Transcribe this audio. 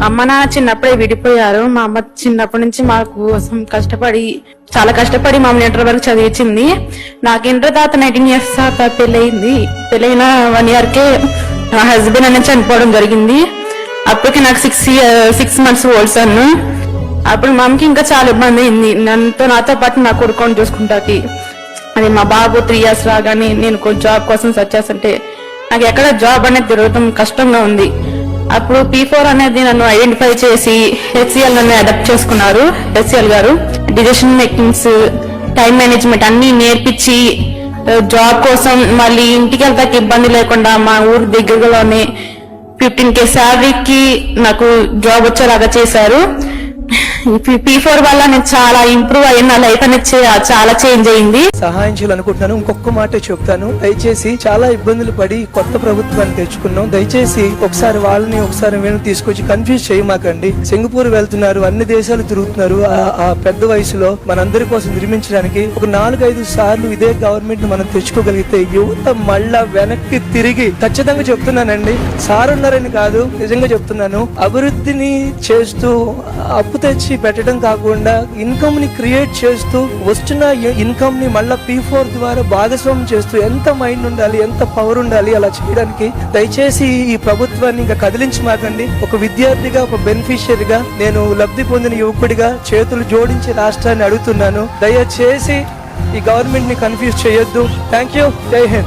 అమ్మ నాన్న చిన్నప్పుడే విడిపోయారు. మా అమ్మ చిన్నప్పటి నుంచి మా కోసం చాలా కష్టపడి మమ్మల్ని ఇంటర్ వరకు చదివించింది. నాకు ఇంటర్ తర్వాత 19 years తర్వాత పెళ్ళయింది. పెళ్ళైన 1 year కే నా హస్బెండ్ అనేది చనిపోవడం జరిగింది. అప్పటికి నాకు 6 months ఓల్డ్ సన్. అప్పుడు మమ్మకి ఇంకా చాలా ఇబ్బంది అయింది. నాతో పాటు నా కొడుకుని చూసుకుంటాకి. అది మా బాబు 3 years రాగానే నేను కొంచెం జాబ్ కోసం సెర్చ్ చేస్తుంటే నాకు ఎక్కడ జాబ్ అనేది దొరకడం కష్టంగా ఉంది. అప్పుడు P4 అనేది నన్ను ఐడెంటిఫై చేసి HCL నన్ను అడాప్ట్ చేసుకున్నారు. HCL గారు డిసిషన్ మేకింగ్స్, టైం మేనేజ్మెంట్ అన్ని నేర్పించి జాబ్ కోసం మళ్ళీ ఇంటికి వెళ్తాకి ఇబ్బంది లేకుండా మా ఊరు దగ్గరలోనే 15K శాలరీకి నాకు జాబ్ వచ్చేలాగా చేశారు. P4 వల్ల నేను చాలా ఇంప్రూవ్ అయ్యి నా లైఫ్ అనేది చాలా చేంజ్ అయింది. సహాయం చేయాలనుకుంటున్నాను. ఇంకొక మాట చెప్తాను. దయచేసి చాలా ఇబ్బందులు పడి కొత్త ప్రభుత్వాన్ని తెచ్చుకున్నాం. దయచేసి ఒకసారి వాళ్ళని ఒకసారి వీళ్ళని తీసుకొచ్చి కన్ఫ్యూజ్ చేయమాకండి. సింగపూర్ వెళ్తున్నారు, అన్ని దేశాలు తిరుగుతున్నారు. ఆ పెద్ద వయసులో మనందరి కోసం నిర్మించడానికి ఒక 4-5 సార్లు ఇదే గవర్నమెంట్ మనం తెచ్చుకోగలిగితే యువత మళ్ళా వెనక్కి తిరిగి, ఖచ్చితంగా చెప్తున్నానండి, సార్ ఉన్నారని కాదు, నిజంగా చెప్తున్నాను, అభివృద్ధిని చేస్తూ అప్పు తెచ్చి పెట్టడం కాకుండా ఇన్కమ్ ని క్రియేట్ చేస్తూ వస్తున్న ఇన్కమ్ ని మళ్ళా P4 ద్వారా భాగస్వామ్యం చేస్తూ ఎంత మైండ్ ఉండాలి, ఎంత పవర్ ఉండాలి అలా చేయడానికి. దయచేసి ఈ ప్రభుత్వాన్ని ఇంకా కదిలించమాకండి. ఒక విద్యార్థిగా, ఒక బెనిఫిషియరీగా, నేను లబ్ధి పొందిన యువకుడిగా చేతులు జోడించి రాష్ట్రాన్ని అడుగుతున్నాను, దయచేసి ఈ గవర్నమెంట్ ని కన్ఫ్యూజ్ చేయొద్దు. Thank you. జై హింద్.